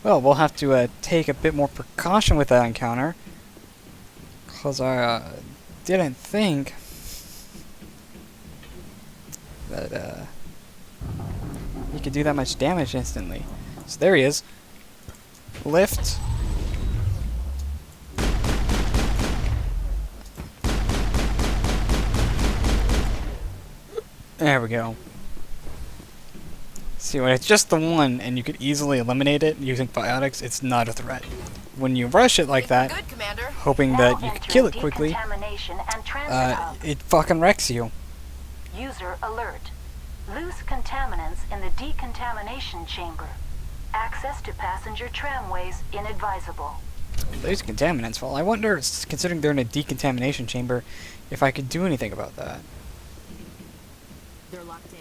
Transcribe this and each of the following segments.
Well, we'll have to take a bit more precaution with that encounter. Because I didn't think that he could do that much damage instantly. So there he is. Lift. There we go. See, when it's just the one and you could easily eliminate it using biotics, it's not a threat. When you rush it like that, hoping that you could kill it quickly, it fucking wrecks you. User alert. Loose contaminants in the decontamination chamber. Access to passenger tramways inadvisable. Loose contaminants? Well, I wonder, considering they're in a decontamination chamber, if I could do anything about that. They're locked in.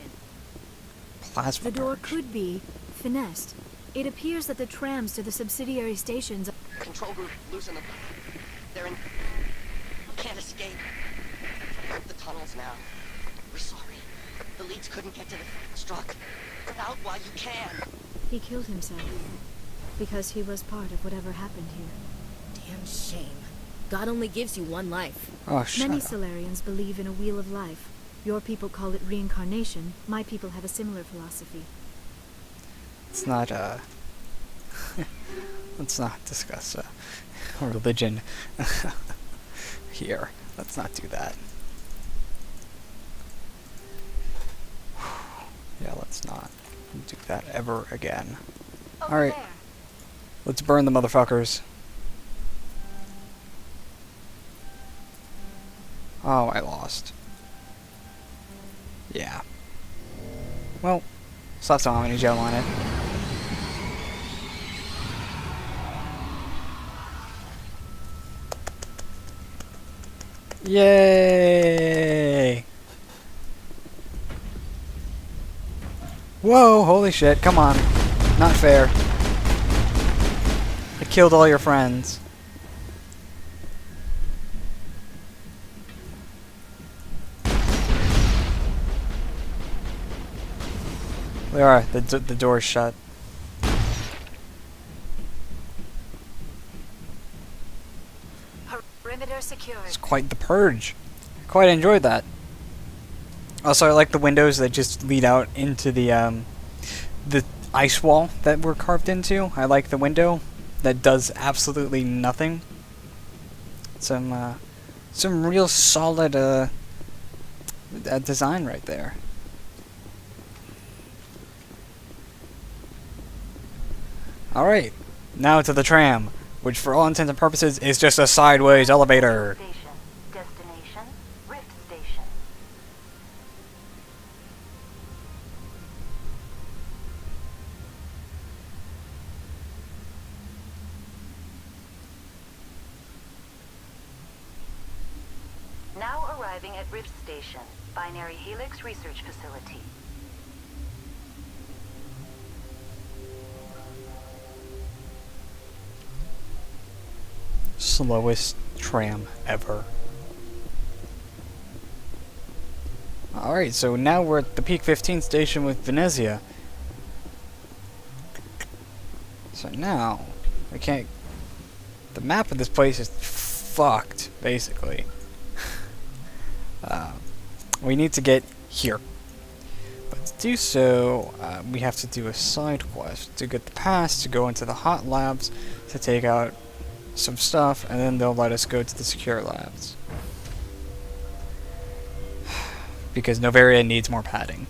Plasma The door purge. could be finessed. It appears that the trams to the subsidiary stations... Control group, loosen them. They're in... Can't escape. The tunnels now. We're sorry. The leads couldn't get to the struck. Out while you can. He killed himself. Because he was part of whatever happened here. Damn shame. God only gives you one life. Oh, shut Many up. Solarians believe in a wheel of life. Your people call it reincarnation. My people have a similar philosophy. It's not, let's not discuss, religion here. Let's not do that. Yeah, let's not do that ever again. Alright, let's burn the motherfuckers. Oh, I lost. Yeah. Well, slap some Omni gel on it. Yay! Whoa, holy shit, come on. Not fair. I killed all your friends. We are. The door's shut. Perimeter secured. It's quite the purge. Quite enjoyed that. Also, I like the windows that just lead out into the ice wall that we're carved into. I like the window that does absolutely nothing. Some real solid design right there. Alright, now to the tram, which for all intents and purposes is just a sideways elevator. Station. Destination. Rift Station. Now arriving at Rift Station, Binary Helix Research Facility. Slowest tram ever. Alright, so now we're at the Peak 15 station with Venezia. So now, I can't... The map of this place is fucked, basically. We need to get here. But to do so, we have to do a side quest to get the pass to go into the hot labs to take out some stuff, and then they'll let us go to the secure labs. Because Novaria needs more padding.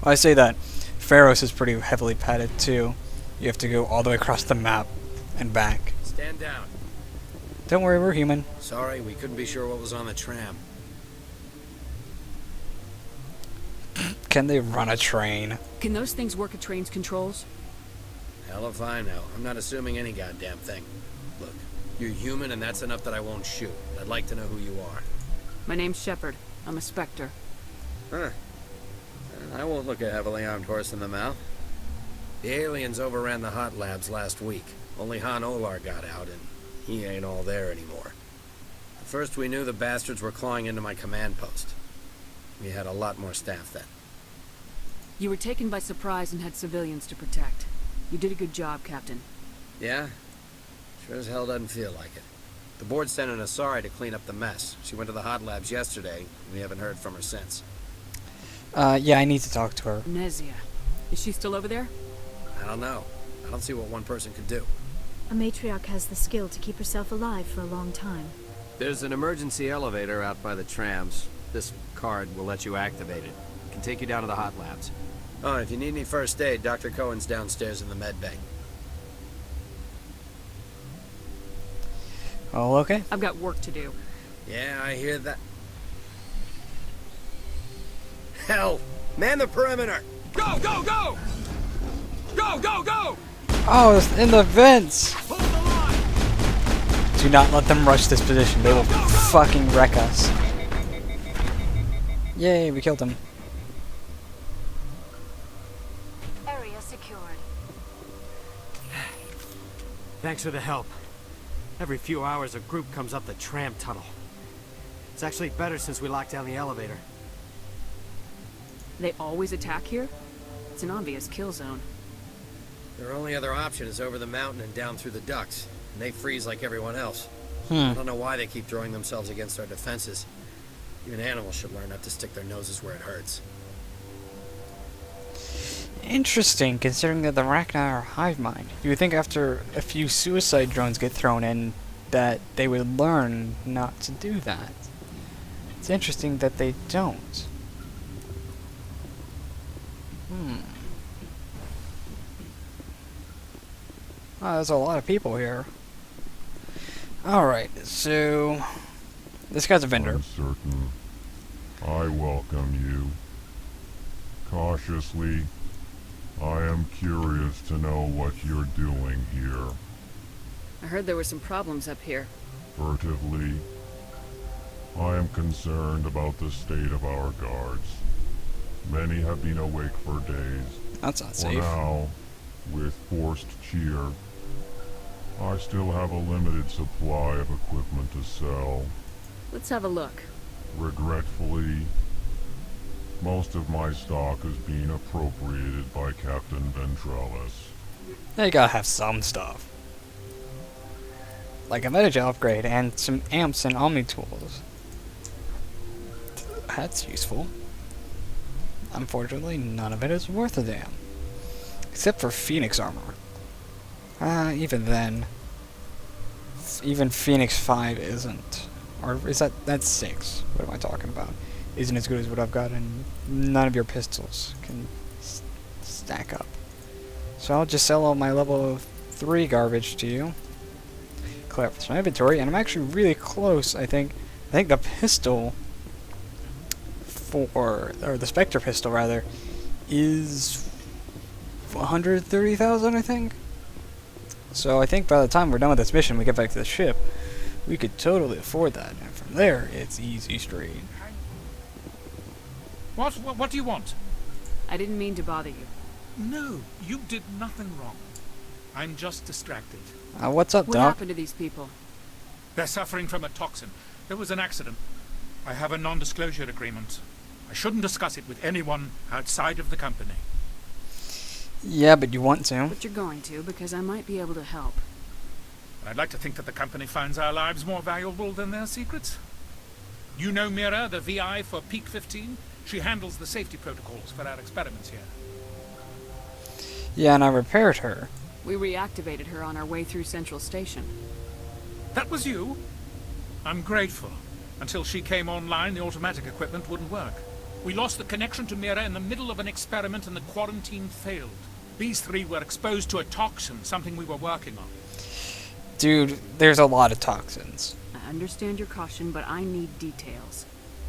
Well, I say that. Pharos is pretty heavily padded too. You have to go all the way across the map and back. Stand down. Don't worry, we're human. Sorry, we couldn't be sure what was on the tram. Can they run a train? Can those things work at train's controls? Hell if I know. I'm not assuming any goddamn thing. Look, you're human and that's enough that I won't shoot. I'd like to know who you are. My name's Shepard. I'm a Spectre. Huh. I won't look a heavily armed horse in the mouth. The aliens overran the hot labs last week. Only Han Olar got out, and he ain't all there anymore. At first we knew the bastards were clawing into my command post. We had a lot more staff then. You were taken by surprise and had civilians to protect. You did a good job, Captain. Yeah? Sure as hell doesn't feel like it. The board sent an Asari to clean up the mess. She went to the hot labs yesterday. We haven't heard from her since. Yeah, I need to talk to her. Nezia. Is she still over there? I don't know. I don't see what one person could do. A matriarch has the skill to keep herself alive for a long time. There's an emergency elevator out by the trams. This card will let you activate it. It can take you down to the hot labs. Oh, and if you need any first aid, Dr. Cohen's downstairs in the med bay. Oh, okay. I've got work to do. Yeah, I hear that. Hell! Man the perimeter! Go, go, go! Go, go, go! Oh, it's in the vents! Hold the line! Do not let them rush this position. They will fucking wreck us. Yay, we killed him. Area secured. Thanks for the help. Every few hours a group comes up the tram tunnel. It's actually better since we locked down the elevator. They always attack here? It's an obvious kill zone. Their only other option is over the mountain and down through the ducts. And they freeze like everyone else. Hmm. I don't know why they keep throwing themselves against our defenses. Even animals should learn not to stick their noses where it hurts. Interesting, considering that the Rachni are hive mind. You would think after a few suicide drones get thrown in, that they would learn not to do that. It's interesting that they don't. Oh, there's a lot of people here. Alright, so... this guy's a vendor. Uncertain. I welcome you. Cautiously, I am curious to know what you're doing here. I heard there were some problems up here. Furtively, I am concerned about the state of our guards. Many have been awake for days. That's not For safe. now, with forced cheer, I still have a limited supply of equipment to sell. Let's have a look. Regretfully, most of my stock is being appropriated by Captain Ventrellis. Yeah, you gotta have some stuff. Like a Metagel upgrade and some amps and Omni tools. That's useful. Unfortunately, none of it is worth a damn. Except for Phoenix armor. Even then. Even Phoenix 5 isn't. Or is that's 6? What am I talking about? Isn't as good as what I've got, and none of your pistols can stack up. So I'll just sell all my level 3 garbage to you. Clear up my inventory, and I'm actually really close, I think. I think the pistol or the Spectre pistol rather, is 130,000, I think. So I think by the time we're done with this mission, we get back to the ship, we could totally afford that, and from there, it's easy street. What do you want? I didn't mean to bother you. No, you did nothing wrong. I'm just distracted. What's up, What Doc? happened to these people? They're suffering from a toxin. There was an accident. I have a non-disclosure agreement. I shouldn't discuss it with anyone outside of the company. Yeah, but you want to. But you're going to, because I might be able to help. I'd like to think that the company finds our lives more valuable than their secrets. You know Mira, the VI for Peak 15? She handles the safety protocols for our experiments here. Yeah, and I repaired her. We reactivated her on our way through Central Station. That was you? I'm grateful. Until she came online, the automatic equipment wouldn't work. We lost the connection to Mira in the middle of an experiment and the quarantine failed. These three were exposed to a toxin, something we were working on. Dude, there's a lot of toxins. I understand your caution, but I need details.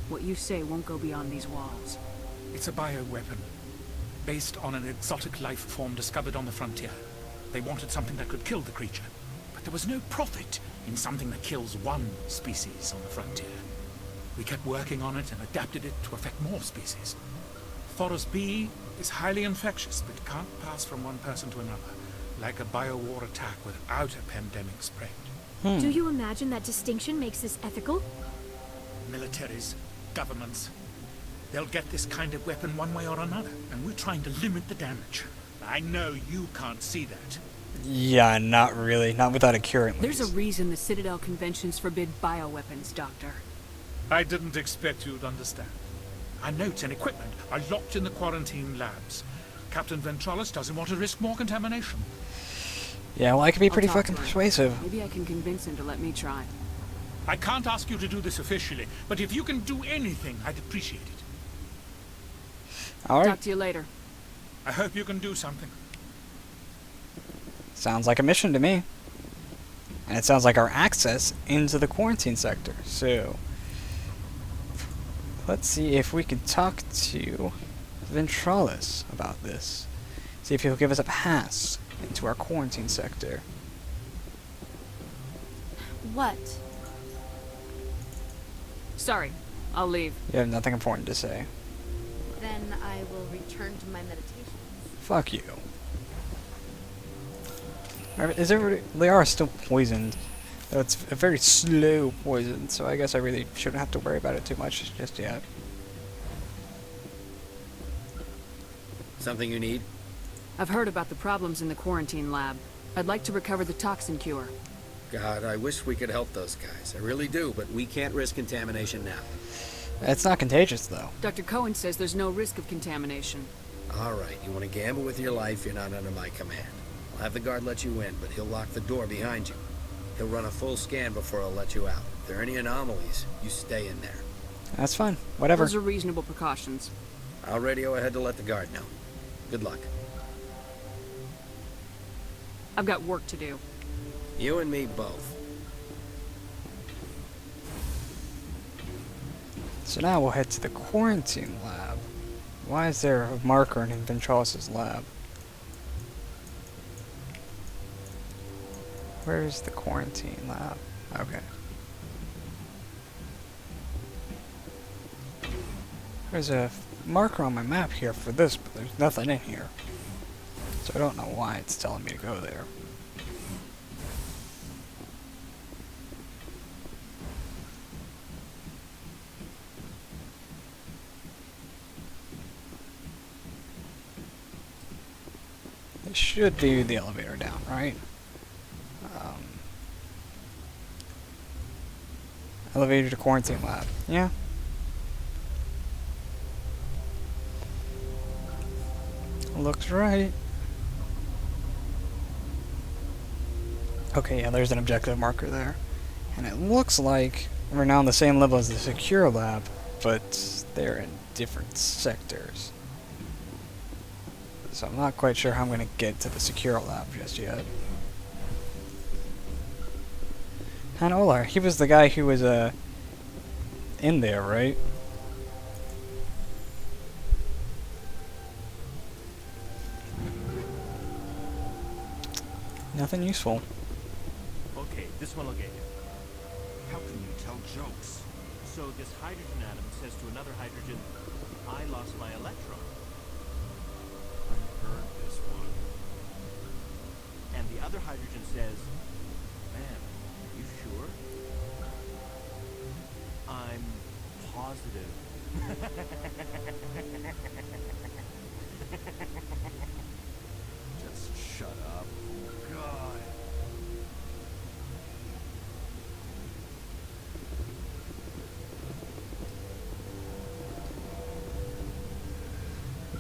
What you say won't go beyond these walls. It's a bioweapon, based on an exotic life form discovered on the frontier. They wanted something that could kill the creature, but there was no profit in something that kills one species on the frontier. We kept working on it and adapted it to affect more species. Thoros B is highly infectious, but can't pass from one person to another, like a biowar attack without a pandemic spread. Do you imagine that distinction makes this ethical? Militaries, governments, They'll get this kind of weapon one way or another, and we're trying to limit the damage. I know you can't see that. Yeah, not really. Not without a cure, at There's a least. reason the Citadel conventions forbid bioweapons, Doctor. I didn't expect you'd understand. Our notes and equipment are locked in the quarantine labs. Captain Ventralis doesn't want to risk more contamination. Yeah, well, I can be I'll pretty talk fucking to him. persuasive. Maybe I can convince him to let me try. I can't ask you to do this officially, but if you can do anything, I'd appreciate it. Alright. Talk to you later. I hope you can do something. Sounds like a mission to me. And it sounds like our access into the quarantine sector. So, let's see if we can talk to Ventralis about this. See if he'll give us a pass into our quarantine sector. What? Sorry, I'll leave. You have nothing important to say. Then I will return to my meditations. Fuck you. Is everybody... Liara's still poisoned. Though it's a very slow poison, so I guess I really shouldn't have to worry about it too much just yet. Something you need? I've heard about the problems in the quarantine lab. I'd like to recover the toxin cure. God, I wish we could help those guys. I really do, but we can't risk contamination now. It's not contagious, though. Dr. Cohen says there's no risk of contamination. All right, you want to gamble with your life, you're not under my command. I'll have the guard let you in, but he'll lock the door behind you. He'll run a full scan before he'll let you out. If there are any anomalies, you stay in there. That's fine. Whatever. Those are reasonable precautions. I'll radio ahead to let the guard know. Good luck. I've got work to do. You and me both. So now we'll head to the quarantine lab. Why is there a marker in Ventralis' lab? Where's the quarantine lab? Okay. There's a marker on my map here for this, but there's nothing in here. So I don't know why it's telling me to go there. It should be the elevator down, right? Elevator to quarantine lab. Yeah. Looks right. Okay, yeah, there's an objective marker there. And it looks like we're now on the same level as the secure lab, but they're in different sectors. So I'm not quite sure how I'm going to get to the secure lab just yet. Han Olar, he was the guy who was in there, right? Nothing useful. Okay, this one will get you. How can you tell jokes? So this hydrogen atom says to another hydrogen, I lost my electron. I heard this one. And the other hydrogen says, man, you sure? I'm positive. Just shut up. God.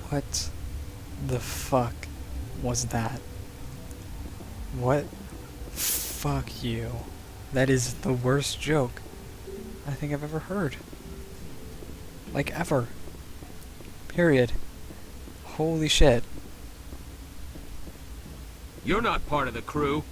What the fuck was that? What? Fuck you. That is the worst joke I think I've ever heard. Like, ever. Period. Holy shit. You're not part of the crew.